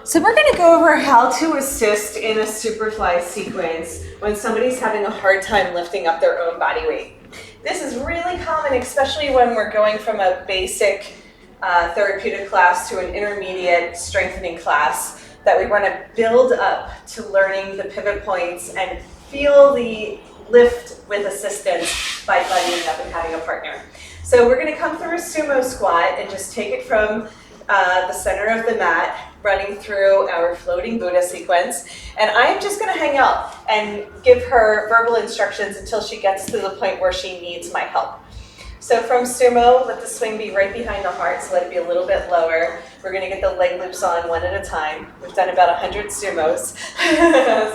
So we're going to go over how to assist in a Superfly sequence when somebody's having a hard time lifting up their own body weight. This is really common, especially when we're going from a basic therapeutic class to an intermediate strengthening class, that we want to build up to learning the pivot points and feel the lift with assistance by buddying up and having a partner. So we're going to come through a sumo squat and just take it from the center of the mat, running through our floating Buddha sequence. And I'm just going to hang out and give her verbal instructions until she gets to the point where she needs my help. So from sumo, let the swing be right behind the heart, so let it be a little bit lower. We're going to get the leg loops on one at a time. We've done about 100 sumos,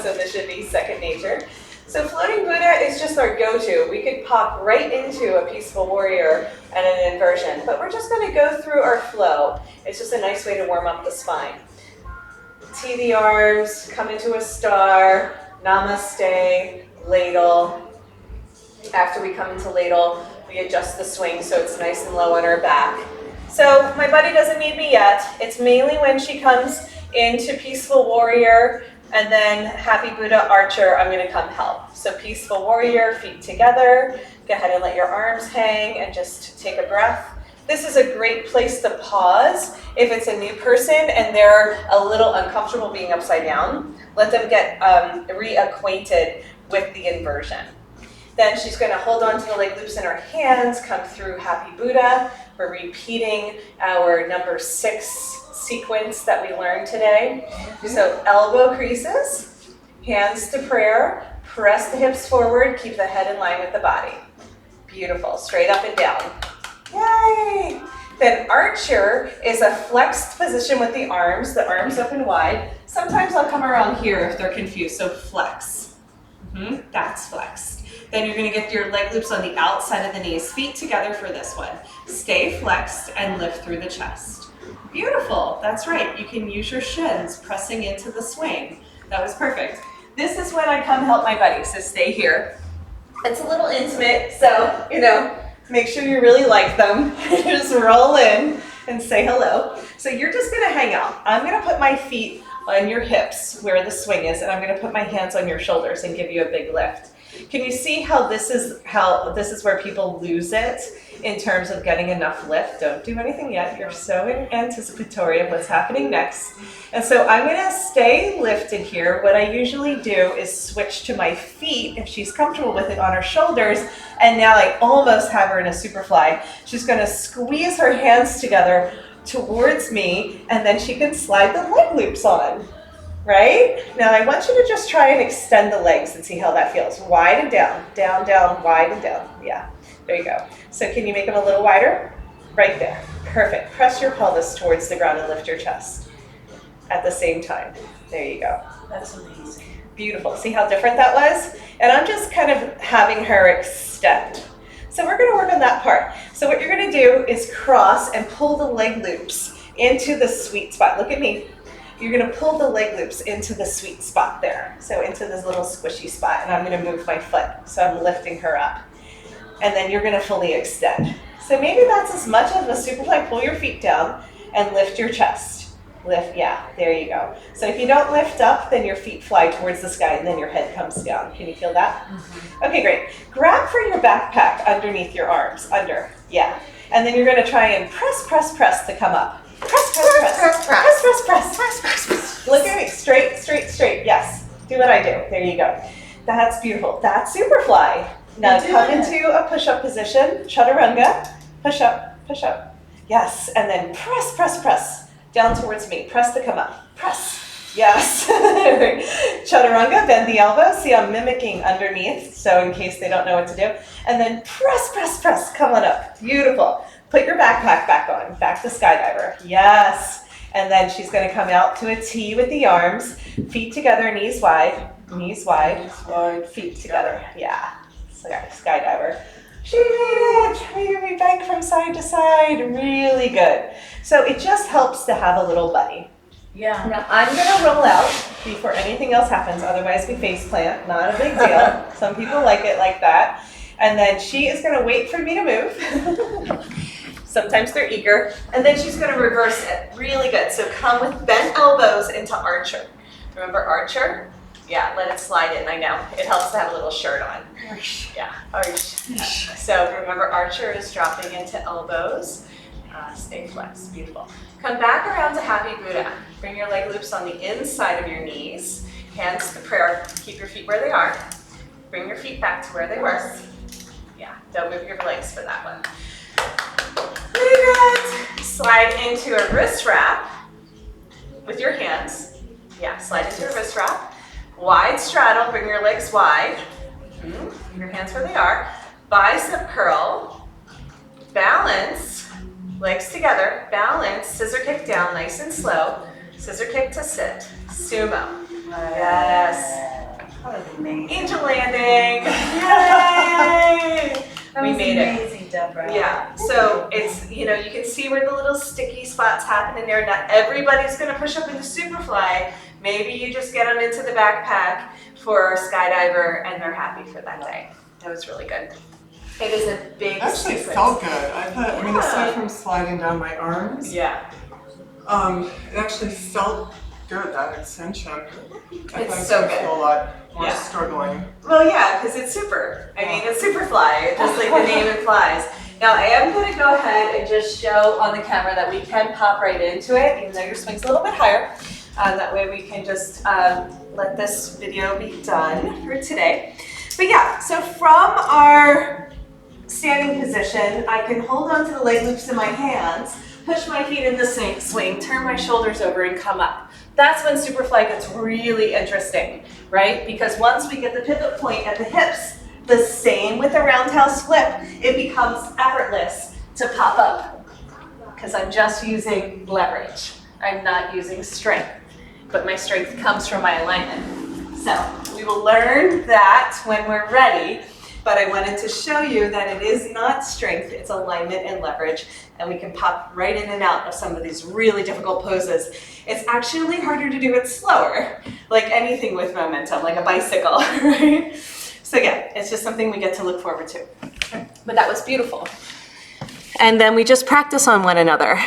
so this should be second nature. So floating Buddha is just our go-to. We could pop right into a peaceful warrior and an inversion, but we're just going to go through our flow. It's just a nice way to warm up the spine. Tee the arms, come into a star, namaste, ladle. After we come into ladle, we adjust the swing so it's nice and low on our back. So my buddy doesn't need me yet. It's mainly when she comes into peaceful warrior and then happy Buddha archer, I'm going to come help. So peaceful warrior, feet together. Go ahead and let your arms hang and just take a breath. This is a great place to pause if it's a new person and they're a little uncomfortable being upside down. Let them get reacquainted with the inversion. Then she's going to hold on to the leg loops in her hands, come through happy Buddha. We're repeating our number 6 sequence that we learned today. So elbow creases, hands to prayer, press the hips forward, keep the head in line with the body. Beautiful, straight up and down. Yay! Then archer is a flexed position with the arms open wide. Sometimes I'll come around here if they're confused, so flex. That's flexed. Then you're going to get your leg loops on the outside of the knees, feet together for this one. Stay flexed and lift through the chest. Beautiful, that's right. You can use your shins pressing into the swing. That was perfect. This is when I come help my buddy, so stay here. It's a little intimate, so, make sure you really like them. Just roll in and say hello. So you're just going to hang out. I'm going to put my feet on your hips where the swing is, and I'm going to put my hands on your shoulders and give you a big lift. Can you see how this is where people lose it in terms of getting enough lift? Don't do anything yet. You're so anticipatory of what's happening next. And so I'm going to stay lifted here. What I usually do is switch to my feet if she's comfortable with it on her shoulders. And now I almost have her in a Superfly. She's going to squeeze her hands together towards me, and then she can slide the leg loops on. Right? Now I want you to just try and extend the legs and see how that feels. Wide and down, down, down, wide and down. Yeah, there you go. So can you make them a little wider? Right there. Perfect. Press your pelvis towards the ground and lift your chest at the same time. There you go. That's amazing. Beautiful. See how different that was? And I'm just kind of having her extend. So we're going to work on that part. So what you're going to do is cross and pull the leg loops into the sweet spot. Look at me. You're going to pull the leg loops into the sweet spot there. So into this little squishy spot, and I'm going to move my foot. So I'm lifting her up. And then you're going to fully extend. So maybe that's as much of a Superfly. Pull your feet down and lift your chest. Lift, yeah, there you go. So if you don't lift up, then your feet fly towards the sky and then your head comes down. Can you feel that? Okay, great. Grab for your backpack underneath your arms, under, yeah. And then you're going to try and press, press, press to come up. Press, press, press, press, press, press, press, press, press, press. Look at me, straight, straight, straight. Yes, do what I do. There you go. That's beautiful. That's Superfly. Now come into a push-up position, chaturanga. Push up, push up. Yes, and then press, press, press. Down towards me. Press to come up. Press. Yes. Chaturanga, bend the elbow. See, I'm mimicking underneath, so in case they don't know what to do. And then press, press, press. Come on up. Beautiful. Put your backpack back on. Back to skydiver. Yes. And then she's going to come out to a T with the arms. Feet together, knees wide. Knees wide. Feet together. Yeah. Skydiver. She made it. We bank from side to side. Really good. So it just helps to have a little buddy. Yeah. Now I'm going to roll out before anything else happens. Otherwise we face plant. Not a big deal. Some people like it like that. And then she is going to wait for me to move. Sometimes they're eager. And then she's gonna reverse it. Really good. So come with bent elbows into archer. Remember archer? Yeah, let it slide in. I know. It helps to have a little shirt on. Yeah. So remember archer is dropping into elbows. Stay flexed. Beautiful. Come back around to happy Buddha. Bring your leg loops on the inside of your knees. Hands to prayer. Keep your feet where they are. Bring your feet back to where they were. Yeah, don't move your legs for that one. Very good. Slide into a wrist wrap with your hands. Yeah, slide into a wrist wrap. Wide straddle, bring your legs wide. Your hands where they are. Bicep curl. Balance. Legs together. Balance. Scissor kick down, nice and slow. Scissor kick to sit. Sumo. Yes. That was amazing. Angel landing. Yay! We made it. Amazing, Deborah. Yeah, so it's, you can see where the little sticky spots happen in there. Not everybody's going to push up into Superfly. Maybe you just get them into the backpack for a skydiver and they're happy for that day. That was really good. It is a big actually sequence. felt good. I mean, aside from sliding down my arms, Yeah. It actually felt good, that extension. It's so good. I feel a lot more Yeah. struggling. Well, yeah, because it's super. I mean, it's Superfly, just like the name implies. Now, I am going to go ahead and just show on the camera that we can pop right into it, even though your swing's a little bit higher. That way we can just let this video be done for today. But yeah, so from our standing position, I can hold on to the leg loops in my hands, push my feet in the swing, turn my shoulders over and come up. That's when Superfly gets really interesting, right? Because once we get the pivot point at the hips, the same with the roundhouse flip, it becomes effortless to pop up because I'm just using leverage. I'm not using strength, but my strength comes from my alignment. So we will learn that when we're ready, but I wanted to show you that it is not strength, it's alignment and leverage, and we can pop right in and out of some of these really difficult poses. It's actually harder to do it slower, like anything with momentum, like a bicycle, right? So yeah, it's just something we get to look forward to. But that was beautiful. And then we just practice on one another.